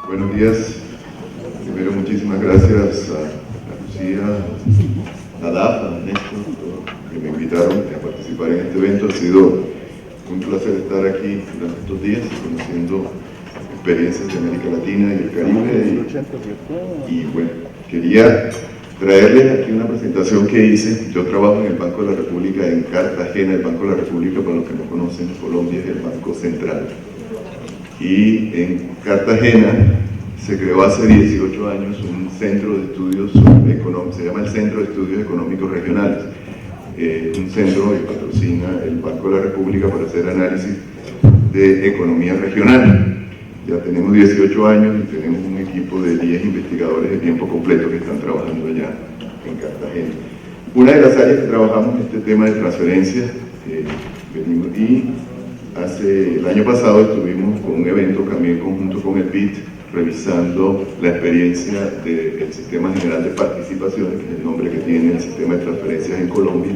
Buenos días. Primero, muchísimas gracias a Lucía, a DAF, a Néstor, que me invitaron a participar en este evento. Ha sido un placer estar aquí durante estos días, conociendo experiencias de América Latina y el Caribe. Y bueno, quería traerles aquí una presentación que hice. Yo trabajo en el Banco de la República en Cartagena. El Banco de la República, para los que no conocen, Colombia es el Banco Central. Y en Cartagena se creó hace 18 años un centro de estudios económicos, se llama el Centro de Estudios Económicos Regionales. Un centro que patrocina el Banco de la República para hacer análisis de economía regional. Ya tenemos 18 años y tenemos un equipo de 10 investigadores de tiempo completo que están trabajando allá en Cartagena. Una de las áreas que trabajamos es este tema de transferencias, y el año pasado estuvimos con un evento también conjunto con el BID, revisando la experiencia del Sistema General de Participaciones, que es el nombre que tiene el sistema de transferencias en Colombia.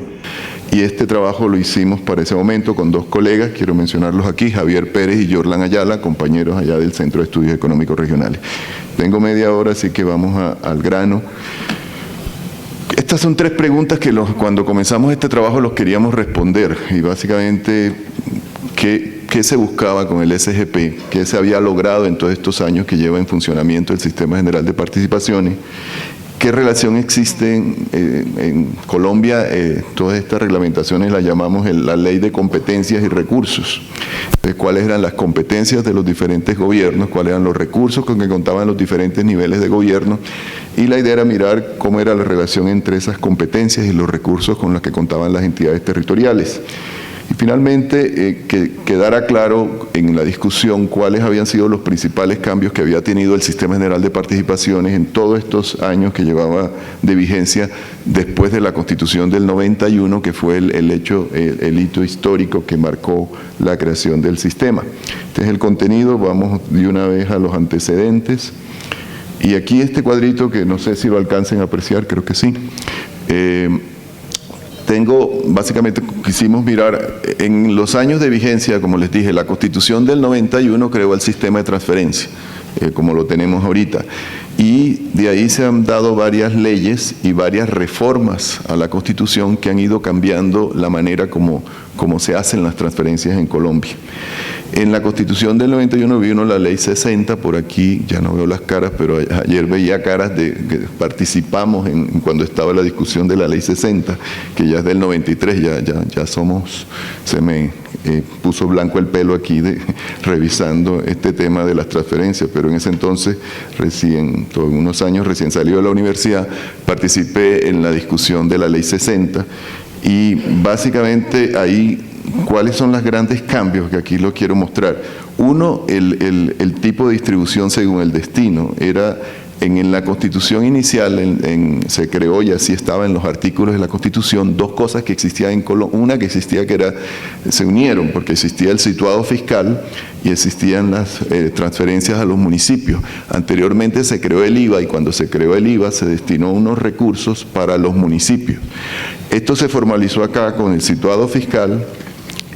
Y este trabajo lo hicimos para ese momento con dos colegas, quiero mencionarlos aquí, Javier Pérez y Yorlan Ayala, compañeros allá del Centro de Estudios Económicos Regionales. Tengo media hora, así que vamos al grano. Estas son tres preguntas que cuando comenzamos este trabajo los queríamos responder, y básicamente, ¿qué se buscaba con el SGP? ¿Qué se había logrado en todos estos años que lleva en funcionamiento el Sistema General de Participaciones? ¿Qué relación existe en Colombia? Todas estas reglamentaciones las llamamos la Ley de Competencias y Recursos. ¿Cuáles eran las competencias de los diferentes gobiernos? ¿Cuáles eran los recursos con que contaban los diferentes niveles de gobierno? Y la idea era mirar cómo era la relación entre esas competencias y los recursos con los que contaban las entidades territoriales. Y finalmente, que quedara claro en la discusión cuáles habían sido los principales cambios que había tenido el Sistema General de Participaciones en todos estos años que llevaba de vigencia después de la Constitución del 91, que fue el hito histórico que marcó la creación del sistema. Este es el contenido, vamos de una vez a los antecedentes. Y aquí este cuadrito, que no sé si lo alcancen a apreciar, creo que sí. Básicamente quisimos mirar, en los años de vigencia, como les dije, la Constitución del 91 creó el sistema de transferencia, como lo tenemos ahorita. Y de ahí se han dado varias leyes y varias reformas a la Constitución que han ido cambiando la manera como se hacen las transferencias en Colombia. En la Constitución del 91 vino la Ley 60, por aquí ya no veo las caras, pero ayer veía caras de que participamos cuando estaba la discusión de la Ley 60, que ya es del 93, ya somos, se me puso blanco el pelo aquí revisando este tema de las transferencias, pero en ese entonces, unos años recién salido de la universidad, participé en la discusión de la Ley 60, y básicamente ahí, ¿cuáles son los grandes cambios que aquí lo quiero mostrar? Uno, el tipo de distribución según el destino. Era en la Constitución inicial, se creó y así estaba en los artículos de la Constitución, dos cosas que existían en Colombia. Una que existía se unieron porque existía el situado fiscal y existían las transferencias a los municipios. Anteriormente se creó el IVA, y cuando se creó el IVA se destinó unos recursos para los municipios. Esto se formalizó acá con el situado fiscal,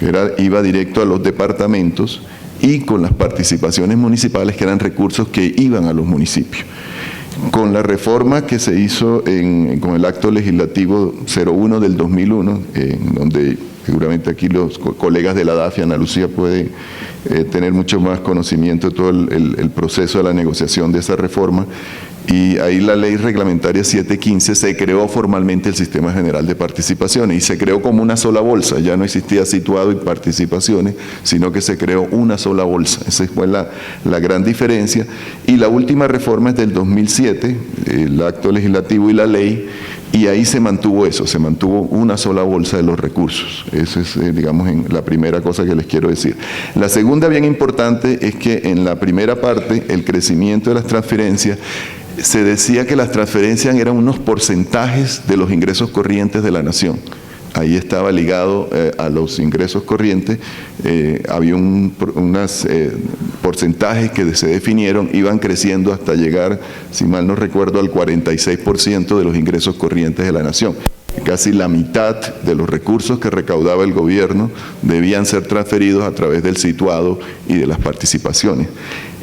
que iba directo a los departamentos, y con las participaciones municipales, que eran recursos que iban a los municipios. Con la reforma que se hizo con el acto legislativo 01 del 2001, donde seguramente aquí los colegas de la DAF y Ana Lucía pueden tener mucho más conocimiento de todo el proceso de la negociación de esa reforma, y ahí la ley reglamentaria 715 se creó formalmente el Sistema General de Participaciones, y se creó como una sola bolsa. Ya no existía situado y participaciones, sino que se creó una sola bolsa. Esa fue la gran diferencia. Y la última reforma es del 2007, el acto legislativo y la ley, y ahí se mantuvo eso, se mantuvo una sola bolsa de los recursos. Esa es, digamos, la primera cosa que les quiero decir. La segunda, bien importante, es que en la primera parte, el crecimiento de las transferencias, se decía que las transferencias eran unos porcentajes de los ingresos corrientes de la nación. Ahí estaba ligado a los ingresos corrientes, había unos porcentajes que se definieron, iban creciendo hasta llegar, si mal no recuerdo, al 46% de los ingresos corrientes de la nación. Casi la mitad de los recursos que recaudaba el gobierno debían ser transferidos a través del situado y de las participaciones.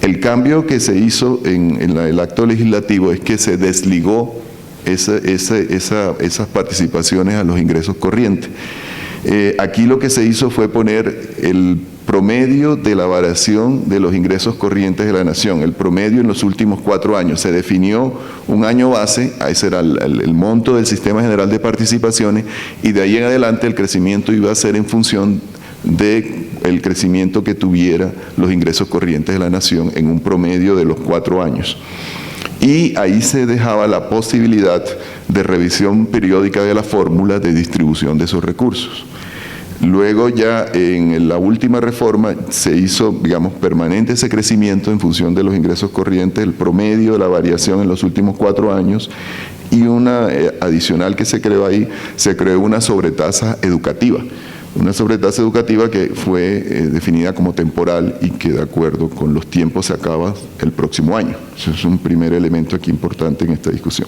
El cambio que se hizo en el acto legislativo es que se desligó esas participaciones a los ingresos corrientes. Aquí lo que se hizo fue poner el promedio de la variación de los ingresos corrientes de la nación, el promedio en los últimos 4 años. Se definió un año base, ese era el monto del Sistema General de Participaciones, y de ahí en adelante el crecimiento iba a ser en función del crecimiento que tuviera los ingresos corrientes de la nación en un promedio de los 4 años. Y ahí se dejaba la posibilidad de revisión periódica de la fórmula de distribución de esos recursos. Luego ya en la última reforma se hizo, digamos, permanente ese crecimiento en función de los ingresos corrientes, el promedio de la variación en los últimos 4 años, y una adicional que se creó ahí, se creó una sobretasa educativa. Una sobretasa educativa que fue definida como temporal y que de acuerdo con los tiempos se acaba el próximo año. Eso es un primer elemento aquí importante en esta discusión.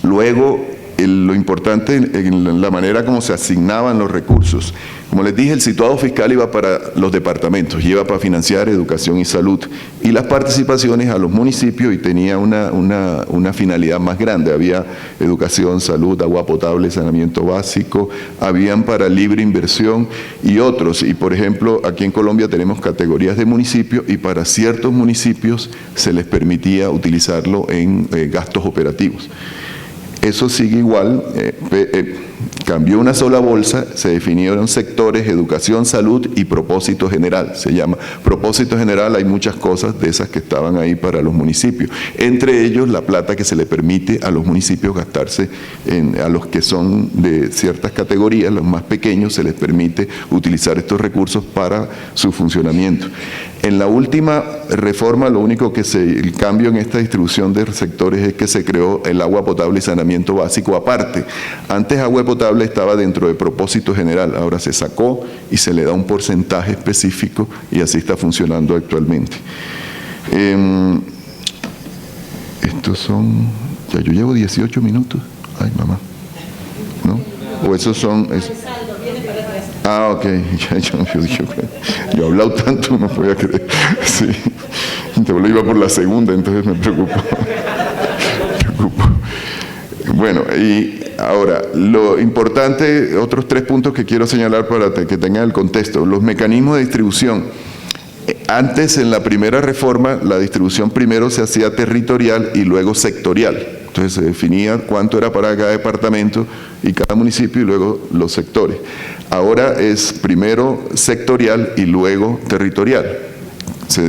Luego, lo importante en la manera como se asignaban los recursos. Como les dije, el situado fiscal iba para los departamentos, iba para financiar educación y salud, y las participaciones a los municipios, y tenía una finalidad más grande. Había educación, salud, agua potable, saneamiento básico, habían para libre inversión y otros. Y por ejemplo, aquí en Colombia tenemos categorías de municipios, y para ciertos municipios se les permitía utilizarlo en gastos operativos. Eso sigue igual, cambió una sola bolsa, se definieron sectores, educación, salud y propósito general, se llama. Propósito general, hay muchas cosas de esas que estaban ahí para los municipios, entre ellos la plata que se le permite a los municipios gastarse, a los que son de ciertas categorías, los más pequeños, se les permite utilizar estos recursos para su funcionamiento. En la última reforma, lo único que el cambio en esta distribución de sectores es que se creó el agua potable y saneamiento básico aparte. Antes agua potable estaba dentro de propósito general, ahora se sacó y se le da un porcentaje específico, y así está funcionando actualmente. Estos son, ya yo llevo 18 minutos, ay mamá, ¿no? O esos son... Ah, ok, yo he hablado tanto, no podía creer. Sí, yo iba por la segunda, entonces me preocupo. Bueno, y ahora, lo importante, otros 3 puntos que quiero señalar para que tengan el contexto. Los mecanismos de distribución. Antes, en la primera reforma, la distribución primero se hacía territorial y luego sectorial. Entonces se definía cuánto era para cada departamento y cada municipio, y luego los sectores. Ahora es primero sectorial y luego territorial. Se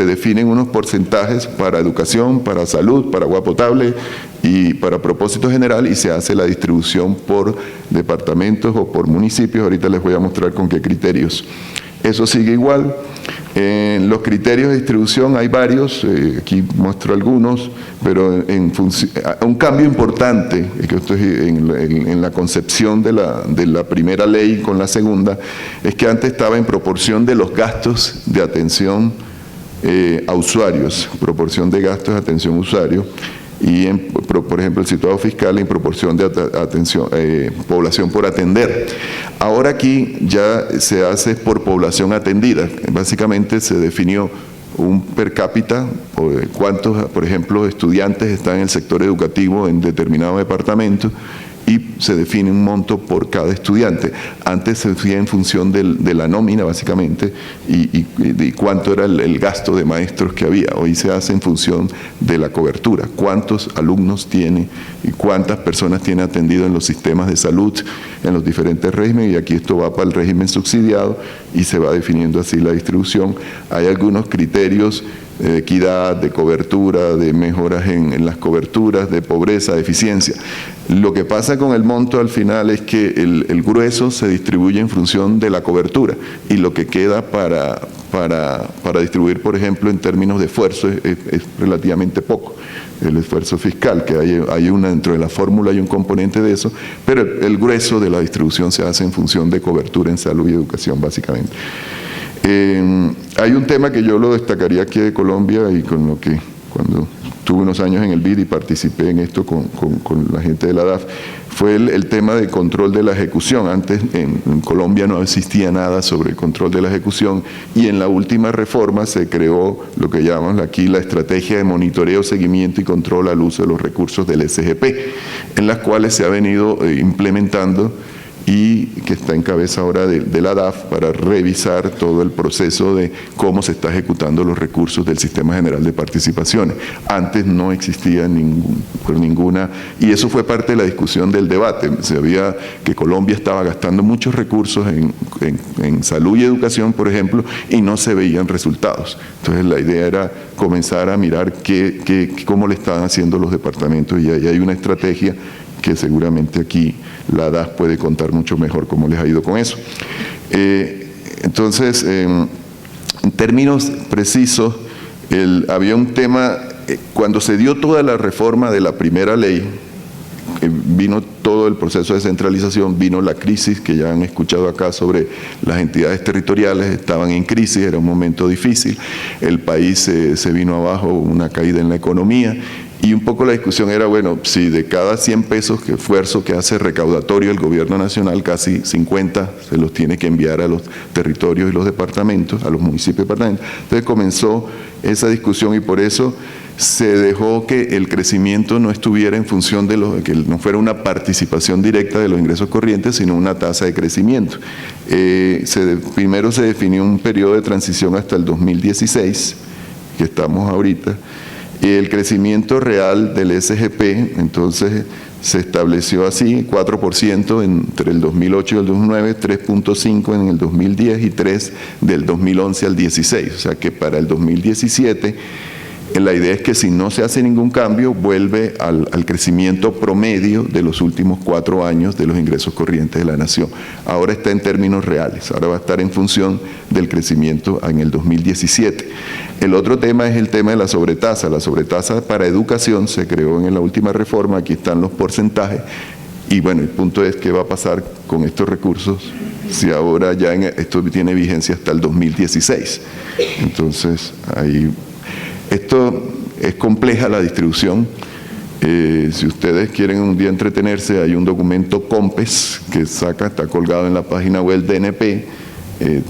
definen unos porcentajes para educación, para salud, para agua potable y para propósito general, y se hace la distribución por departamentos o por municipios. Ahorita les voy a mostrar con qué criterios. Eso sigue igual. Los criterios de distribución hay varios, aquí muestro algunos, pero un cambio importante, que esto es en la concepción de la primera ley con la segunda, es que antes estaba en proporción de los gastos de atención a usuarios, proporción de gastos de atención a usuarios, y por ejemplo el situado fiscal en proporción de atención, población por atender. Ahora aquí ya se hace por población atendida. Básicamente se definió un per cápita, o cuántos, por ejemplo, estudiantes están en el sector educativo en determinado departamento, y se define un monto por cada estudiante. Antes se hacía en función de la nómina, básicamente, y cuánto era el gasto de maestros que había. Hoy se hace en función de la cobertura, cuántos alumnos tiene y cuántas personas tiene atendido en los sistemas de salud, en los diferentes regímenes, y aquí esto va para el régimen subsidiado y se va definiendo así la distribución. Hay algunos criterios de equidad, de cobertura, de mejoras en las coberturas, de pobreza, de eficiencia. Lo que pasa con el monto al final es que el grueso se distribuye en función de la cobertura, y lo que queda para distribuir, por ejemplo, en términos de esfuerzo es relativamente poco. El esfuerzo fiscal, que hay dentro de la fórmula hay un componente de eso, pero el grueso de la distribución se hace en función de cobertura en salud y educación, básicamente. Hay un tema que yo lo destacaría aquí de Colombia, y con lo que cuando tuve unos años en el BID y participé en esto con la gente de la DAF, fue el tema de control de la ejecución. Antes en Colombia no existía nada sobre el control de la ejecución y en la última reforma se creó lo que llamamos aquí la estrategia de monitoreo, seguimiento y control al uso de los recursos del SGP, en las cuales se ha venido implementando y que está en cabeza ahora de la DAF para revisar todo el proceso de cómo se está ejecutando los recursos del Sistema General de Participaciones. Antes no existía ninguna, y eso fue parte de la discusión del debate. Se veía que Colombia estaba gastando muchos recursos en salud y educación, por ejemplo, y no se veían resultados. Entonces la idea era comenzar a mirar cómo le estaban haciendo los departamentos, y ahí hay una estrategia que seguramente aquí la DAF puede contar mucho mejor cómo les ha ido con eso. Entonces, en términos precisos, había un tema, cuando se dio toda la reforma de la primera ley, vino todo el proceso de descentralización, vino la crisis que ya han escuchado acá sobre las entidades territoriales, estaban en crisis, era un momento difícil, el país se vino abajo, una caída en la economía, y un poco la discusión era, bueno, si de cada 100 pesos que esfuerzo que hace recaudatorio el gobierno nacional, casi 50 se los tiene que enviar a los territorios y los departamentos, a los municipios y departamentos. Entonces comenzó esa discusión y por eso se dejó que el crecimiento no estuviera en función de que no fuera una participación directa de los ingresos corrientes, sino una tasa de crecimiento. Primero se definió un periodo de transición hasta el 2016, que estamos ahorita. El crecimiento real del SGP, entonces, se estableció así, 4% entre el 2008 y el 2009, 3.5 en el 2010 y 3 del 2011 al 16. O sea que para el 2017, la idea es que si no se hace ningún cambio, vuelve al crecimiento promedio de los últimos 4 años de los ingresos corrientes de la nación. Ahora está en términos reales, ahora va a estar en función del crecimiento en el 2017. El otro tema es el tema de la sobretasa. La sobretasa para educación se creó en la última reforma, aquí están los porcentajes, y bueno, el punto es qué va a pasar con estos recursos si ahora ya esto tiene vigencia hasta el 2016. Entonces, ahí... Esto es compleja la distribución. Si ustedes quieren un día entretenerse, hay un documento COMPES que está colgado en la página web del DNP.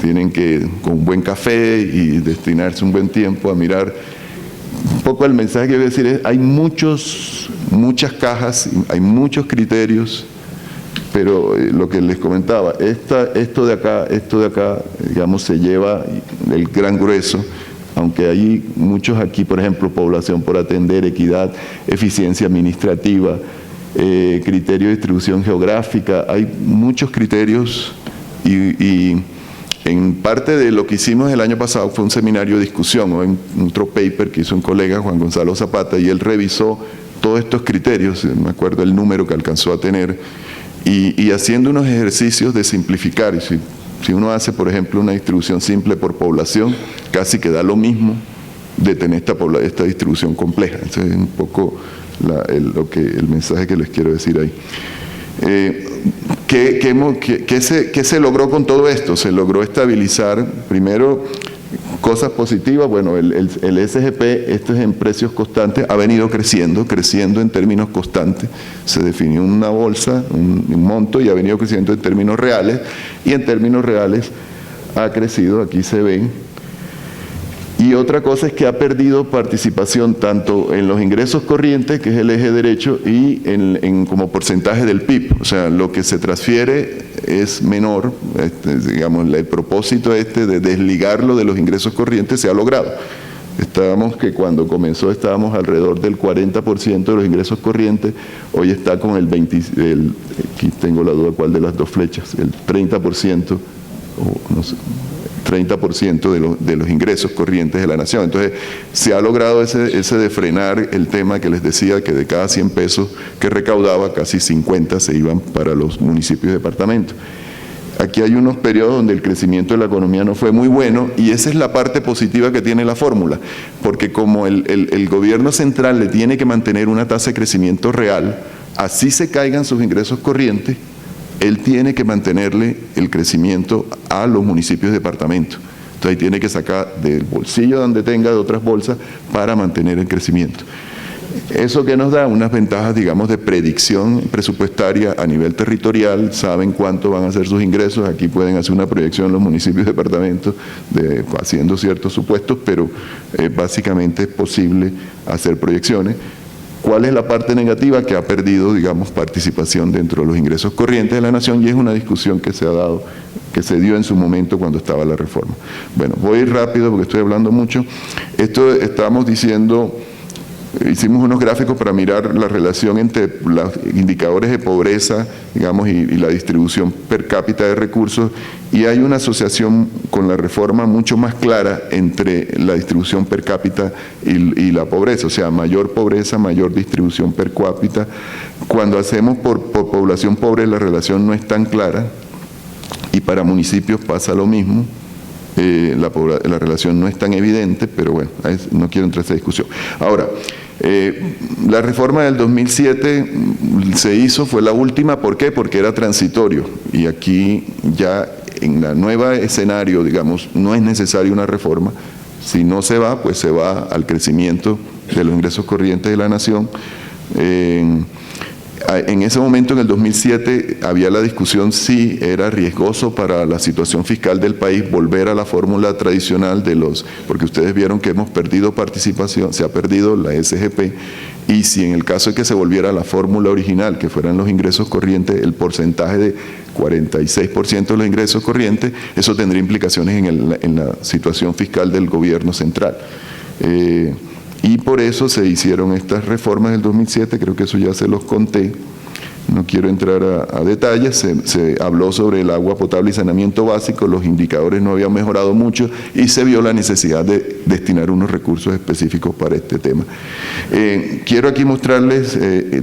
Tienen que, con un buen café y destinarse un buen tiempo a mirar. Un poco el mensaje que voy a decir es, hay muchas cajas, hay muchos criterios, pero lo que les comentaba, esto de acá, digamos, se lleva el gran grueso. Aunque hay muchos aquí, por ejemplo, población por atender, equidad, eficiencia administrativa, criterio de distribución geográfica, hay muchos criterios y en parte de lo que hicimos el año pasado fue un seminario de discusión, o otro paper que hizo un colega, Juan Gonzalo Zapata, y él revisó todos estos criterios, me acuerdo el número que alcanzó a tener, y haciendo unos ejercicios de simplificar. Si uno hace, por ejemplo, una distribución simple por población, casi que da lo mismo de tener esta distribución compleja. Ese es un poco el mensaje que les quiero decir ahí. ¿Qué se logró con todo esto? Se logró estabilizar, primero, cosas positivas. Bueno, el SGP, esto es en precios constantes, ha venido creciendo en términos constantes. Se definió una bolsa, un monto, y ha venido creciendo en términos reales, y en términos reales ha crecido, aquí se ven. Y otra cosa es que ha perdido participación tanto en los ingresos corrientes, que es el eje derecho, y como porcentaje del PIB. O sea, lo que se transfiere es menor, digamos, el propósito de desligarlo de los ingresos corrientes se ha logrado. Cuando comenzó estábamos alrededor del 40% de los ingresos corrientes, hoy está con aquí tengo la duda cuál de las dos flechas, el 30%, o no sé, 30% de los ingresos corrientes de la nación. Entonces, se ha logrado ese de frenar el tema que les decía, que de cada 100 pesos que recaudaba, casi 50 se iban para los municipios y departamentos. Aquí hay unos periodos donde el crecimiento de la economía no fue muy bueno, y esa es la parte positiva que tiene la fórmula, porque como el gobierno central le tiene que mantener una tasa de crecimiento real, así se caigan sus ingresos corrientes, él tiene que mantenerle el crecimiento a los municipios y departamentos. Entonces ahí tiene que sacar del bolsillo donde tenga de otras bolsas para mantener el crecimiento. Eso que nos da unas ventajas, digamos, de predicción presupuestaria a nivel territorial, saben cuánto van a ser sus ingresos, aquí pueden hacer una proyección en los municipios y departamentos haciendo ciertos supuestos, pero básicamente es posible hacer proyecciones. ¿Cuál es la parte negativa? Que ha perdido, digamos, participación dentro de los ingresos corrientes de la nación, y es una discusión que se ha dado, que se dio en su momento cuando estaba la reforma. Bueno, voy a ir rápido porque estoy hablando mucho. Esto estábamos diciendo, hicimos unos gráficos para mirar la relación entre los indicadores de pobreza, digamos, y la distribución per cápita de recursos, y hay una asociación con la reforma mucho más clara entre la distribución per cápita y la pobreza, o sea, mayor pobreza, mayor distribución per cápita. Cuando hacemos por población pobre la relación no es tan clara, y para municipios pasa lo mismo. La relación no es tan evidente, pero bueno, no quiero entrar en esa discusión. Ahora, la reforma del 2007 se hizo, fue la última, ¿por qué? Porque era transitorio, y aquí ya en la nueva escenario, digamos, no es necesaria una reforma. Si no se va, pues se va al crecimiento de los ingresos corrientes de la nación. En ese momento, en el 2007, había la discusión si era riesgoso para la situación fiscal del país volver a la fórmula tradicional porque ustedes vieron que hemos perdido participación, se ha perdido la SGP, y si en el caso de que se volviera a la fórmula original, que fueran los ingresos corrientes, el porcentaje de 46% de los ingresos corrientes, eso tendría implicaciones en la situación fiscal del gobierno central. Y por eso se hicieron estas reformas del 2007, creo que eso ya se los conté, no quiero entrar a detalles. Se habló sobre el agua potable y saneamiento básico, los indicadores no habían mejorado mucho y se vio la necesidad de destinar unos recursos específicos para este tema. Quiero aquí mostrarles,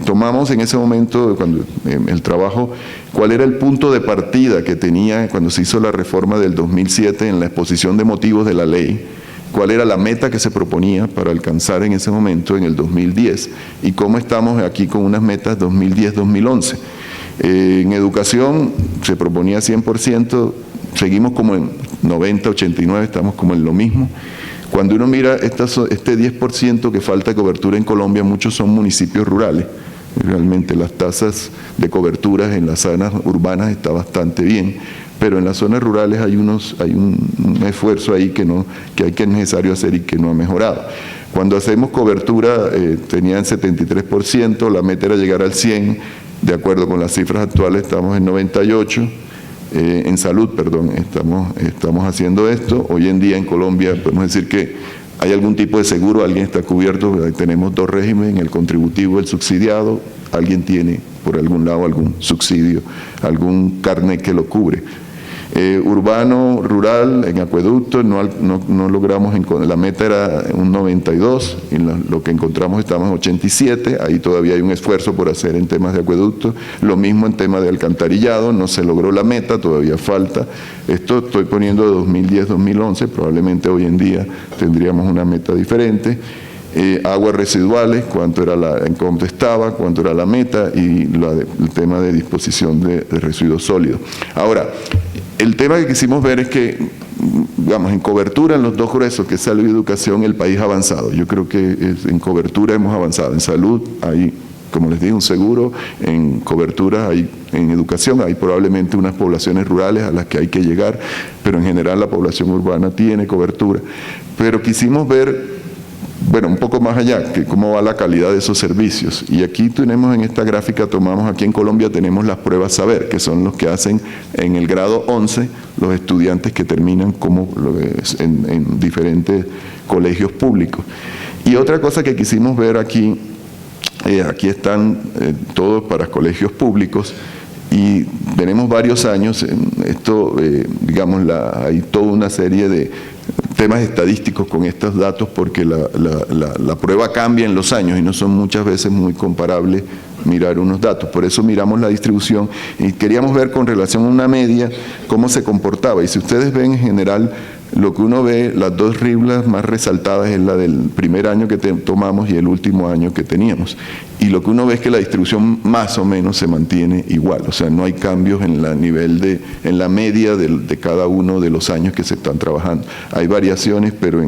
tomamos en ese momento, cuando el trabajo, cuál era el punto de partida que tenía cuando se hizo la reforma del 2007 en la exposición de motivos de la ley, cuál era la meta que se proponía para alcanzar en ese momento, en el 2010, y cómo estamos aquí con unas metas 2010-2011. En educación se proponía 100%, seguimos como en 90, 89, estamos como en lo mismo. Cuando uno mira este 10% que falta de cobertura en Colombia, muchos son municipios rurales. Realmente las tasas de coberturas en las zonas urbanas está bastante bien, pero en las zonas rurales hay un esfuerzo ahí que es necesario hacer y que no ha mejorado. Cuando hacemos cobertura tenían 73%, la meta era llegar al 100%, de acuerdo con las cifras actuales estamos en 98%, en salud, perdón, estamos haciendo esto. Hoy en día en Colombia podemos decir que hay algún tipo de seguro, alguien está cubierto, tenemos dos regímenes, el contributivo, el subsidiado, alguien tiene por algún lado algún subsidio, algún carnet que lo cubre. Urbano, rural, en acueducto, no logramos, la meta era un 92, y lo que encontramos estamos en 87, ahí todavía hay un esfuerzo por hacer en temas de acueducto, lo mismo en tema de alcantarillado, no se logró la meta, todavía falta. Esto estoy poniendo de 2010-2011, probablemente hoy en día tendríamos una meta diferente. Aguas residuales, cuánto estaba, cuánto era la meta, y el tema de disposición de residuos sólidos. Ahora, el tema que quisimos ver es que, digamos, en cobertura, en los dos gruesos, que es salud y educación, el país ha avanzado. Yo creo que en cobertura hemos avanzado. En salud hay, como les digo, un seguro, en cobertura hay, en educación hay probablemente unas poblaciones rurales a las que hay que llegar, pero en general la población urbana tiene cobertura. Pero quisimos ver, bueno, un poco más allá, que cómo va la calidad de esos servicios. Y aquí tenemos en esta gráfica, aquí en Colombia tenemos las pruebas Saber, que son los que hacen en el grado 11 los estudiantes que terminan en diferentes colegios públicos. Y otra cosa que quisimos ver aquí, aquí están todos para colegios públicos, y tenemos varios años, esto, digamos, hay toda una serie de temas estadísticos con estos datos, porque la prueba cambia en los años y no son muchas veces muy comparables mirar unos datos. Por eso miramos la distribución y queríamos ver con relación a una media cómo se comportaba. Y si ustedes ven, en general lo que uno ve, las dos riblas más resaltadas es la del primer año que tomamos y el último año que teníamos. Y lo que uno ve es que la distribución más o menos se mantiene igual, o sea, no hay cambios en la en la media de cada uno de los años que se están trabajando. Hay variaciones, pero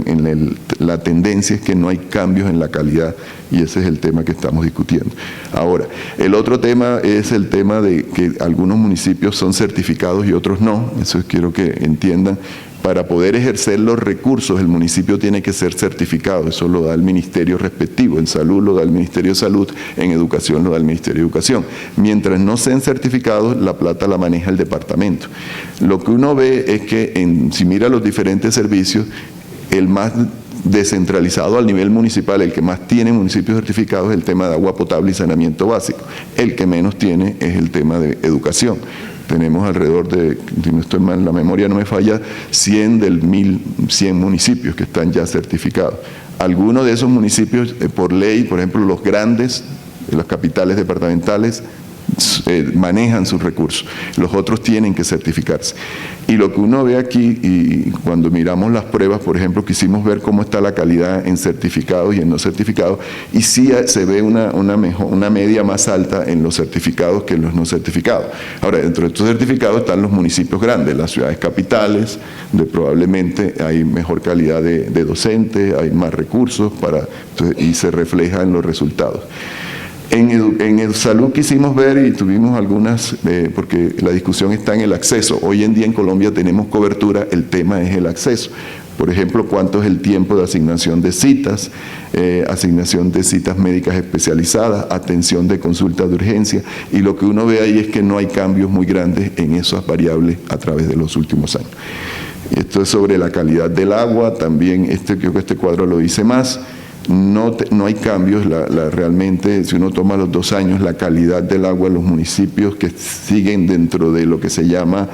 la tendencia es que no hay cambios en la calidad, y ese es el tema que estamos discutiendo. Ahora, el otro tema es el tema de que algunos municipios son certificados y otros no, eso quiero que entiendan. Para poder ejercer los recursos, el municipio tiene que ser certificado, eso lo da el ministerio respectivo, en salud lo da el Ministerio de Salud, en educación lo da el Ministerio de Educación. Mientras no sean certificados, la plata la maneja el departamento. Lo que uno ve es que si mira los diferentes servicios, el más descentralizado al nivel municipal, el que más tiene municipios certificados es el tema de agua potable y saneamiento básico. El que menos tiene es el tema de educación. Tenemos alrededor de, si no estoy mal, la memoria no me falla, 100 del 1.100 municipios que están ya certificados. Algunos de esos municipios, por ley, por ejemplo, los grandes, las capitales departamentales, manejan sus recursos, los otros tienen que certificarse. Y lo que uno ve aquí, y cuando miramos las pruebas, por ejemplo, quisimos ver cómo está la calidad en certificados y en no certificados, y sí se ve una media más alta en los certificados que en los no certificados. Ahora, dentro de estos certificados están los municipios grandes, las ciudades capitales, donde probablemente hay mejor calidad de docentes, hay más recursos, y se refleja en los resultados. En salud quisimos ver y tuvimos algunas, porque la discusión está en el acceso. Hoy en día en Colombia tenemos cobertura, el tema es el acceso. Por ejemplo, cuánto es el tiempo de asignación de citas médicas especializadas, atención de consultas de urgencia, y lo que uno ve ahí es que no hay cambios muy grandes en esas variables a través de los últimos años. Esto es sobre la calidad del agua, también creo que este cuadro lo dice más. No hay cambios, realmente si uno toma los 2 años, la calidad del agua en los municipios que siguen dentro de lo que se llama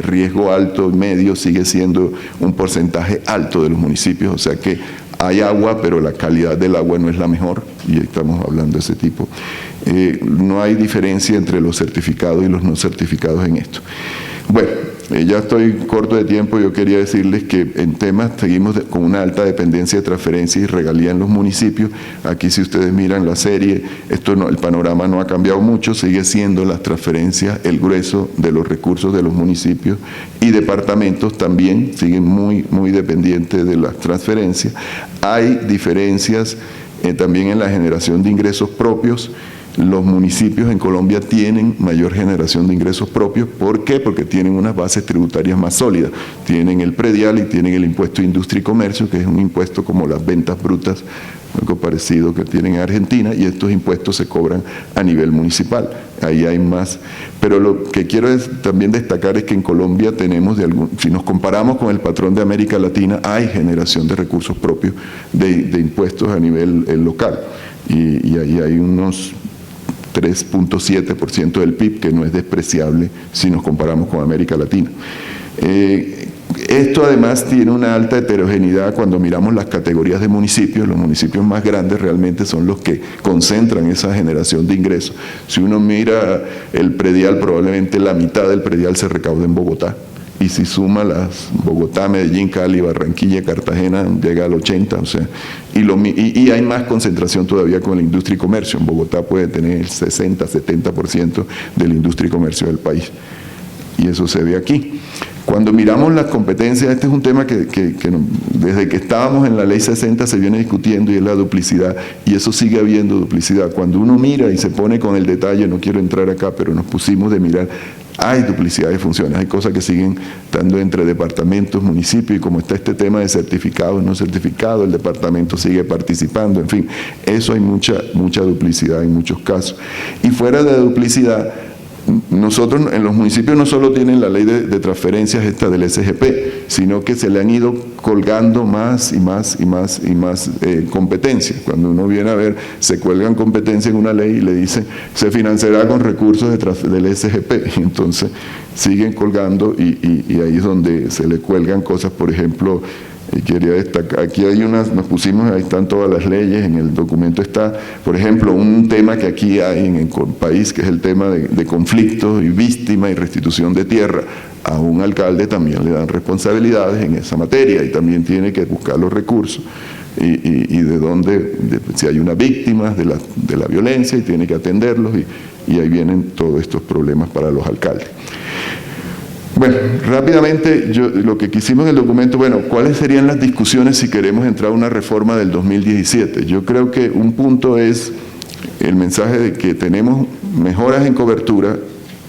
riesgo alto, medio, sigue siendo un porcentaje alto de los municipios, o sea que hay agua, pero la calidad del agua no es la mejor, y estamos hablando de ese tipo. No hay diferencia entre los certificados y los no certificados en esto. Bueno, ya estoy corto de tiempo, yo quería decirles que en temas seguimos con una alta dependencia de transferencia y regalía en los municipios. Aquí si ustedes miran la serie, el panorama no ha cambiado mucho, sigue siendo las transferencias el grueso de los recursos de los municipios, y departamentos también siguen muy dependientes de las transferencias. Hay diferencias también en la generación de ingresos propios. Los municipios en Colombia tienen mayor generación de ingresos propios. ¿Por qué? Porque tienen unas bases tributarias más sólidas. Tienen el predial y tienen el impuesto de industria y comercio, que es un impuesto como las ventas brutas, algo parecido que tienen en Argentina, y estos impuestos se cobran a nivel municipal. Ahí hay más. Pero lo que quiero también destacar es que en Colombia tenemos, si nos comparamos con el patrón de América Latina, hay generación de recursos propios de impuestos a nivel local. Y ahí hay unos 3.7% del PIB, que no es despreciable si nos comparamos con América Latina. Esto además tiene una alta heterogeneidad cuando miramos las categorías de municipios. Los municipios más grandes realmente son los que concentran esa generación de ingresos. Si uno mira el predial, probablemente la mitad del predial se recauda en Bogotá. Y si suma las Bogotá, Medellín, Cali, Barranquilla, Cartagena, llega al 80%, o sea, y hay más concentración todavía con la industria y comercio. En Bogotá puede tener el 60-70% de la industria y comercio del país. Y eso se ve aquí. Cuando miramos las competencias, este es un tema que desde que estábamos en la Ley 60 se viene discutiendo, y es la duplicidad, y eso sigue habiendo duplicidad. Cuando uno mira y se pone con el detalle, no quiero entrar acá, pero nos pusimos de mirar, hay duplicidad de funciones, hay cosas que siguen estando entre departamentos, municipios, y como está este tema de certificados, no certificados, el departamento sigue participando, en fin, eso hay mucha duplicidad en muchos casos. Y fuera de la duplicidad, nosotros en los municipios no solo tienen la ley de transferencias esta del SGP, sino que se le han ido colgando más competencias. Cuando uno viene a ver, se cuelgan competencias en una ley y le dicen, se financiará con recursos del SGP, y entonces siguen colgando, y ahí es donde se le cuelgan cosas. Por ejemplo, quería destacar, aquí hay nos pusimos, ahí están todas las leyes, en el documento está, por ejemplo, un tema que aquí hay en el país, que es el tema de conflictos y víctima y restitución de tierra. a un alcalde también le dan responsabilidades en esa materia y también tiene que buscar los recursos y de dónde, si hay una víctima de la violencia y tiene que atenderlos y ahí vienen todos estos problemas para los alcaldes. Bueno, rápidamente, lo que quisimos en el documento, bueno, ¿cuáles serían las discusiones si queremos entrar a una reforma del 2017? Yo creo que un punto es el mensaje de que tenemos mejoras en cobertura,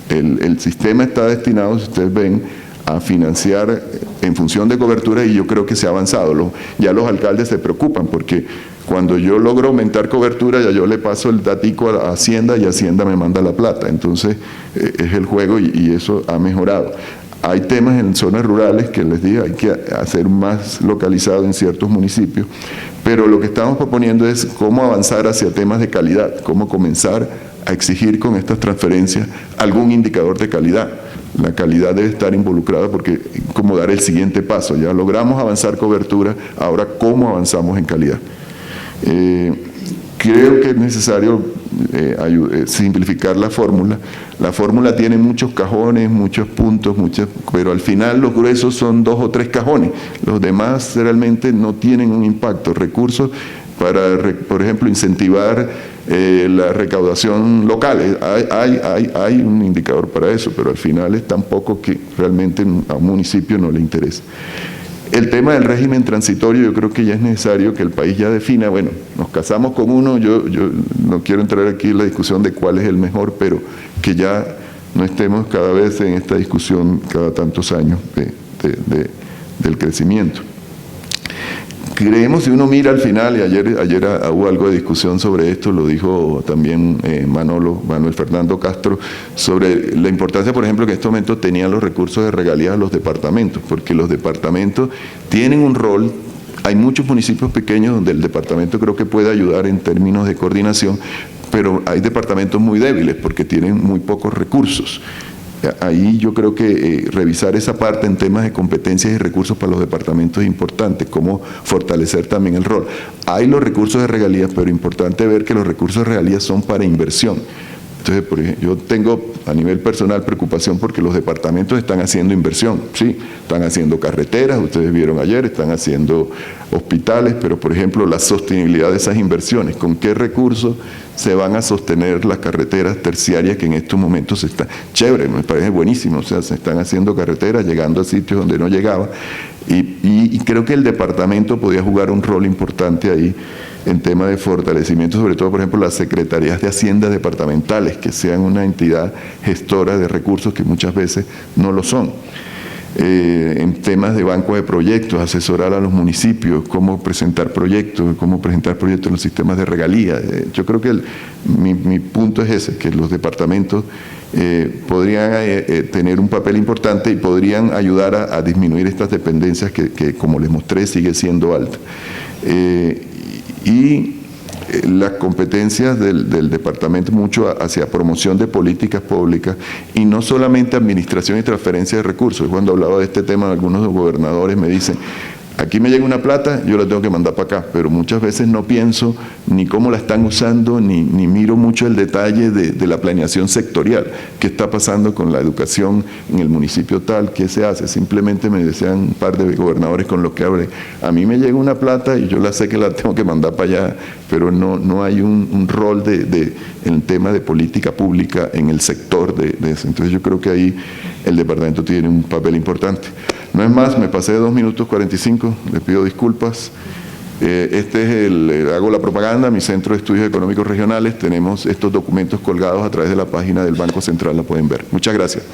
el sistema está destinado, si ustedes ven, a financiar en función de cobertura y yo creo que se ha avanzado. Ya los alcaldes se preocupan porque cuando yo logro aumentar cobertura ya yo le paso el datico a Hacienda y Hacienda me manda la plata. Entonces es el juego y eso ha mejorado. Hay temas en zonas rurales que les digo, hay que hacer más localizado en ciertos municipios, pero lo que estamos proponiendo es cómo avanzar hacia temas de calidad, cómo comenzar a exigir con estas transferencias algún indicador de calidad. La calidad debe estar involucrada porque como dar el siguiente paso. Ya logramos avanzar cobertura, ahora cómo avanzamos en calidad. Creo que es necesario simplificar la fórmula. La fórmula tiene muchos cajones, muchos puntos, pero al final los gruesos son 2 o 3 cajones. Los demás realmente no tienen un impacto. Recursos para, por ejemplo, incentivar la recaudación local. Hay un indicador para eso, pero al final es tan poco que realmente a un municipio no le interesa. El tema del régimen transitorio, yo creo que ya es necesario que el país ya defina, bueno, nos casamos con uno, yo no quiero entrar aquí en la discusión de cuál es el mejor, pero que ya no estemos cada vez en esta discusión cada tantos años del crecimiento. Creemos, si uno mira al final, y ayer hubo algo de discusión sobre esto, lo dijo también Manuel Fernando Castro, sobre la importancia, por ejemplo, que en este momento tenían los recursos de regalías los departamentos, porque los departamentos tienen un rol. Hay muchos municipios pequeños donde el departamento creo que puede ayudar en términos de coordinación, pero hay departamentos muy débiles porque tienen muy pocos recursos. Ahí yo creo que revisar esa parte en temas de competencias y recursos para los departamentos es importante, cómo fortalecer también el rol. Hay los recursos de regalías, pero es importante ver que los recursos de regalías son para inversión. Entonces, por ejemplo, yo tengo a nivel personal preocupación porque los departamentos están haciendo inversión, sí, están haciendo carreteras, ustedes vieron ayer, están haciendo hospitales, pero por ejemplo la sostenibilidad de esas inversiones, ¿con qué recursos se van a sostener las carreteras terciarias que en estos momentos están? Chévere, me parece buenísimo, o sea, se están haciendo carreteras, llegando a sitios donde no llegaba, y creo que el departamento podía jugar un rol importante ahí en tema de fortalecimiento, sobre todo, por ejemplo, las secretarías de Hacienda departamentales, que sean una entidad gestora de recursos que muchas veces no lo son. En temas de banco de proyectos, asesorar a los municipios, cómo presentar proyectos en los sistemas de regalías. Yo creo que mi punto es ese, que los departamentos podrían tener un papel importante y podrían ayudar a disminuir estas dependencias que, como les mostré, sigue siendo alta. Y las competencias del departamento mucho hacia promoción de políticas públicas y no solamente administración y transferencia de recursos. Cuando hablaba de este tema, algunos gobernadores me dicen, aquí me llega una plata, yo la tengo que mandar para acá, pero muchas veces no pienso ni cómo la están usando, ni miro mucho el detalle de la planeación sectorial, qué está pasando con la educación en el municipio tal, qué se hace. Simplemente me decían un par de gobernadores con los que hablé, a mí me llega una plata y yo la sé que la tengo que mandar para allá, pero no hay un rol en el tema de política pública en el sector de eso. Entonces yo creo que ahí el departamento tiene un papel importante. No es más, me pasé de 2 minutos 45, les pido disculpas. Este es hago la propaganda, mi Centro de Estudios Económicos Regionales. Tenemos estos documentos colgados a través de la página del Banco Central, la pueden ver. Muchas gracias.